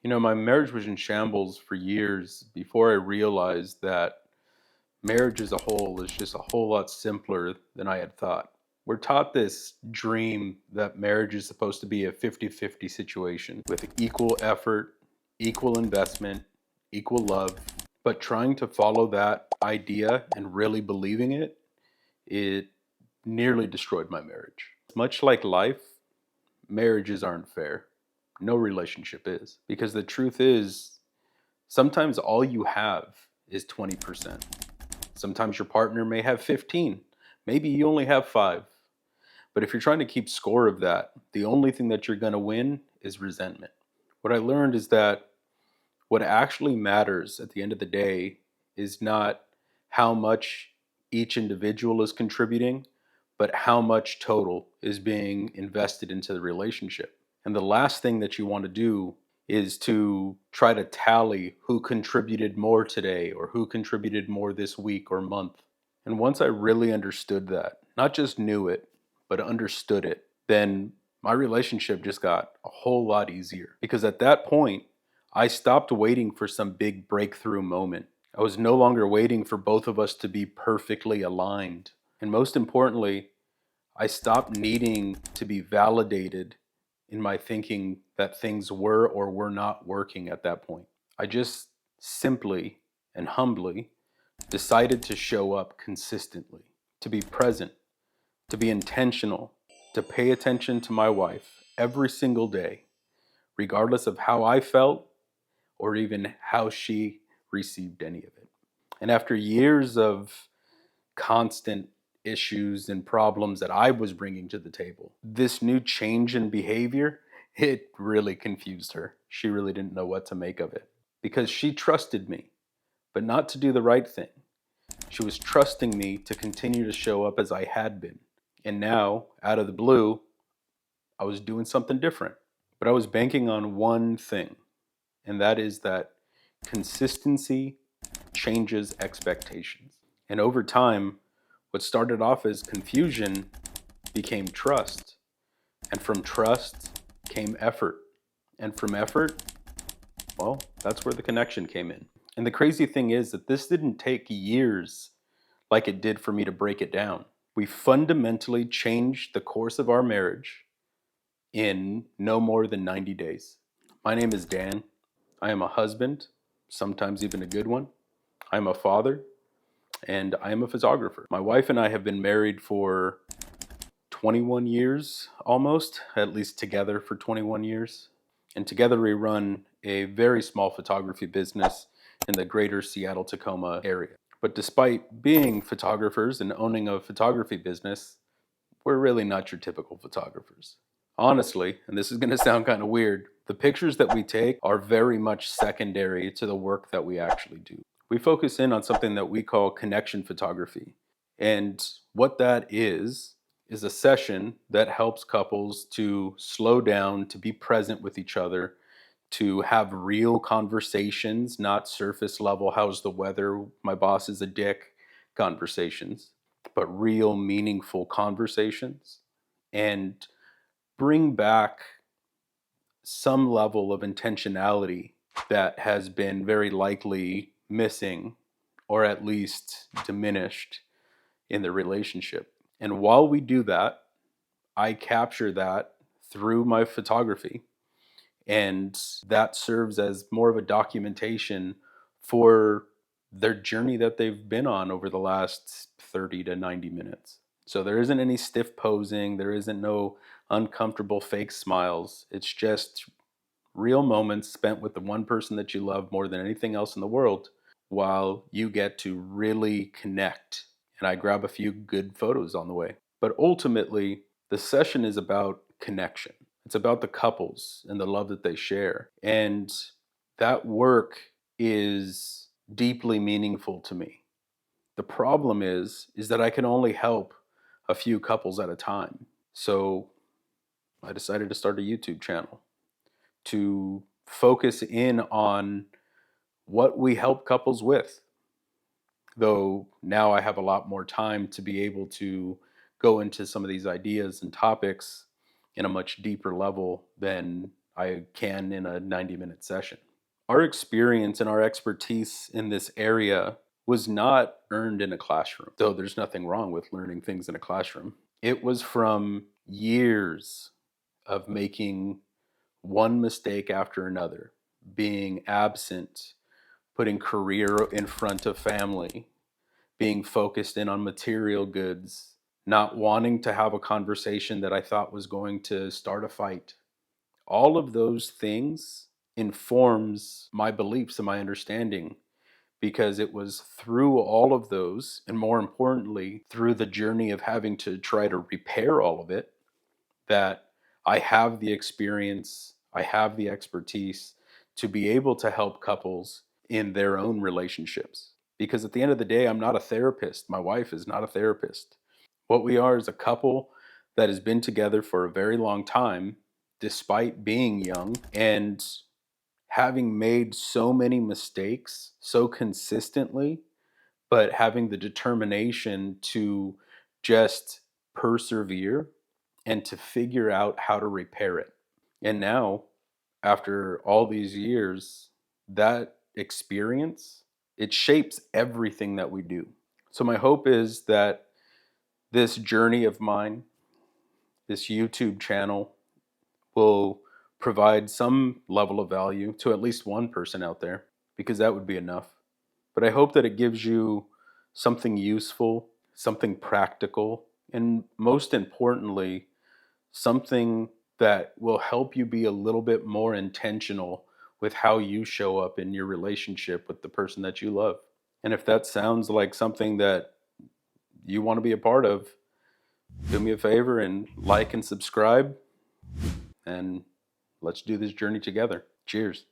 My marriage was in shambles for years before I realized that marriage as a whole is just a whole lot simpler than I had thought. We're taught this dream that marriage is supposed to be a 50-50 situation with equal effort, equal investment, equal love. But trying to follow that idea and really believing it nearly destroyed my marriage. Much like life, marriages aren't fair. No relationship is. Because the truth is, sometimes all you have is 20%. Sometimes your partner may have 15. Maybe you only have 5. But if you're trying to keep score of that, the only thing that you're going to win is resentment. What I learned is that what actually matters at the end of the day is not how much each individual is contributing, but how much total is being invested into the relationship. And the last thing that you want to do is to try to tally who contributed more today or who contributed more this week or month. And once I really understood that, not just knew it, but understood it, then my relationship just got a whole lot easier. Because at that point, I stopped waiting for some big breakthrough moment. I was no longer waiting for both of us to be perfectly aligned. And most importantly, I stopped needing to be validated in my thinking that things were or were not working at that point. I just simply and humbly decided to show up consistently, to be present, to be intentional, to pay attention to my wife every single day, regardless of how I felt or even how she received any of it. And after years of constant issues and problems that I was bringing to the table, this new change in behavior, it really confused her. She really didn't know what to make of it because she trusted me, but not to do the right thing. She was trusting me to continue to show up as I had been. And now, out of the blue, I was doing something different. But I was banking on one thing, and that is that consistency changes expectations. And over time, what started off as confusion became trust. And from trust came effort. And from effort, well, that's where the connection came in. And the crazy thing is that this didn't take years like it did for me to break it down. We fundamentally changed the course of our marriage in no more than 90 days. My name is Dan. I am a husband, sometimes even a good one. I'm a father, and I am a photographer. My wife and I have been married for 21 years almost, at least together for 21 years. And together we run a very small photography business in the greater Seattle Tacoma area. But despite being photographers and owning a photography business, we're really not your typical photographers. Honestly, and this is going to sound kind of weird, the pictures that we take are very much secondary to the work that we actually do. We focus in on something that we call connection photography. And what that is a session that helps couples to slow down, to be present with each other, to have real conversations, not surface level, how's the weather, my boss is a dick conversations, but real meaningful conversations, and bring back some level of intentionality that has been very likely missing or at least diminished in the relationship. And while we do that, I capture that through my photography. And that serves as more of a documentation for their journey that they've been on over the last 30 to 90 minutes. So there isn't any stiff posing, there isn't no uncomfortable fake smiles. It's just real moments spent with the one person that you love more than anything else in the world while you get to really connect. And I grab a few good photos on the way. But ultimately, the session is about connection. It's about the couples and the love that they share. And that work is deeply meaningful to me. The problem is that I can only help a few couples at a time. So I decided to start a YouTube channel to focus in on what we help couples with. Though now I have a lot more time to be able to go into some of these ideas and topics in a much deeper level than I can in a 90-minute session. Our experience and our expertise in this area was not earned in a classroom, though there's nothing wrong with learning things in a classroom. It was from years of making one mistake after another, being absent, putting career in front of family, being focused in on material goods, not wanting to have a conversation that I thought was going to start a fight. All of those things informs my beliefs and my understanding, because it was through all of those, and more importantly through the journey of having to try to repair all of it, that I have the experience, I have the expertise to be able to help couples in their own relationships. Because at the end of the day, I'm not a therapist. My wife is not a therapist. What we are is a couple that has been together for a very long time, despite being young and having made so many mistakes so consistently, but having the determination to just persevere and to figure out how to repair it. And now, after all these years, that experience, it shapes everything that we do. So my hope is that this journey of mine, this YouTube channel, will provide some level of value to at least one person out there, because that would be enough. But I hope that it gives you something useful, something practical, and most importantly, something that will help you be a little bit more intentional with how you show up in your relationship with the person that you love. And if that sounds like something that you want to be a part of, do me a favor and like and subscribe, and let's do this journey together. Cheers.